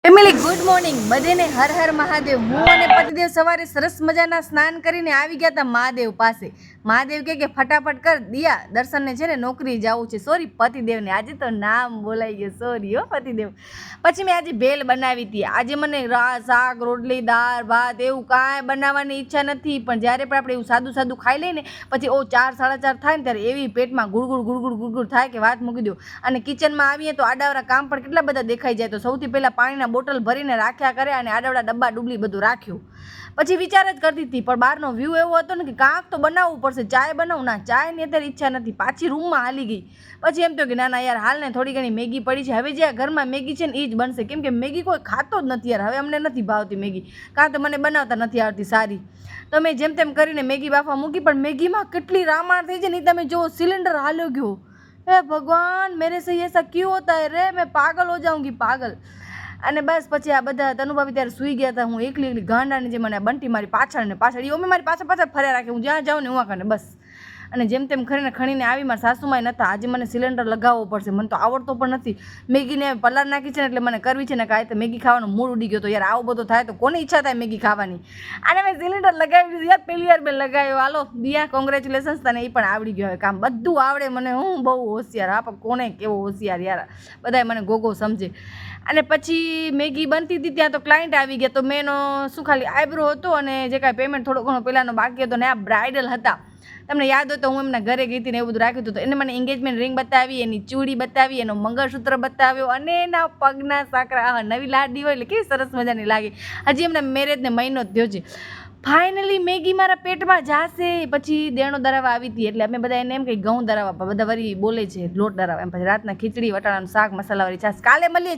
Family good morning બધાને હર હર મહાદેવ। હું અને પતિદેવ સવારે સરસ મજાના સ્નાન કરીને આવી ગયા હતા મહાદેવ પાસે। મહાદેવ કે ફટાફટ કર દિયા દર્શનને છે ને નોકરી જવું છે। સોરી પતિદેવને આજે તો નામ બોલાઈ ગયું, સોરી હો પતિદેવ। પછી મેં આજે ભેલ બનાવી હતી। આજે મને શાક રોટલી દાળ ભાત એવું કાંઈ બનાવવાની ઈચ્છા નથી, પણ જ્યારે પણ આપણે એવું સાદું સાદું ખાઈ લઈએ ને પછી 4 સાડા 4 થાય ને ત્યારે એવી પેટમાં ગુડગુડ થાય કે વાત મૂકી દો। અને કિચનમાં આવીએ તો આડાવરા કામ પણ કેટલા બધા દેખાઈ જાય। તો સૌથી પહેલાં પાણીના બોટલ ભરીને રાખ્યા કરે અને આડાવડા ડબ્બા ડુબલી બધું રાખ્યું। પછી વિચાર જ કરતી હતી, પણ બહારનો વ્યૂ એવો હતો ને કે કાંક તો બનાવવું પડશે। ચાય બનાવું ના, ચાયની અત્યારે ઈચ્છા નથી, પાછી રૂમમાં હાલી ગઈ। પછી એમ તો કે ના યાર હાલ ને થોડી ઘણી મેગી પડી છે, હવે જે ઘરમાં મેગી છે ને એ જ બનશે, કેમ કે મેગી કોઈ ખાતો જ નથી યાર। હવે અમને નથી ભાવતી મેગી, કાં તો મને બનાવતા નથી આવડતી સારી। તો મેં જેમ તેમ કરીને મેગી બાફવા મૂકી, પણ મેગીમાં કેટલી રામાણ થઈ છે ને તમે જુઓ, સિલિન્ડર હાલ્યો ગયો। હે ભગવાન મેરે સે એસા ક્यों होता है रे, मैं पागल हो जाऊंगी पागल। અને બસ પછી આ બધા તનુભાભી ત્યારે સૂઈ ગયા હતા। હું એકલી ગાંડાની જે મને બંટી મારી પાછળ ને પાછળ એ મારી પાછળ ફર્યા રાખે, હું જ્યાં જાઉં ને હું કાને બસ। અને જેમ તેમ ખણીને આવી, મારા સાસુમાય નહોતા। આજે મને સિલિન્ડર લગાવવો પડશે, મને તો આવડતો પણ નથી। મેગીને પલાર નાખી છે ને એટલે મને કરવી છે ને કાંઈ તો મેગી ખાવાનો મૂડ ઉડી ગયો। તો યાર આવું બધું થાય તો કોની ઈચ્છા થાય મેગી ખાવાની। અને મેં સિલિન્ડર લગાવી દીધું યાર, પહેલી વાર મેં લગાવ્યો। હાલો દિયા કોંગ્રેચ્યુલેશન્સ, તને એ પણ આવડી ગયો હવે કામ બધું આવડે મને। હું બહુ હોશિયાર, હા પણ કોને કેવો હોશિયાર યાર, બધાય મને ગોગો સમજે। અને પછી મેગી બનતી હતી ત્યાં તો ક્લાયન્ટ આવી ગયા। તો મેં એનો શું ખાલી આઈબ્રો હતો અને જે કાંઈ પેમેન્ટ થોડો ઘણો પહેલાંનો બાકી હતો ને આ બ્રાઇડલ હતા। તમને યાદ હોય તો હું એમના ઘરે ગઈ હતી ને એવું બધું રાખ્યું હતું। તો એને મને એન્ગેજમેન્ટ રિંગ બતાવી, એની ચૂડી બતાવી, એનો મંગળસૂત્ર બતાવ્યો અને એના પગના સાંકળા। આહ નવી લાડી હોય એટલે કેવી સરસ મજાની લાગે। હજી એમના મેરેજને મહિનો જ થયો છે। ફાઇનલી મેગી મારા પેટમાં જાશે। પછી દેણો ધરાવવા આવી હતી, એટલે અમે બધા એને એમ કંઈ ઘઉં ધરાવવા, બધા વળી બોલે છે લોટ ધરાવવા। એમ પછી રાતના ખીચડી વટાણાનું શાક મસાલાવાળી છાશ। કાલે મળીએ।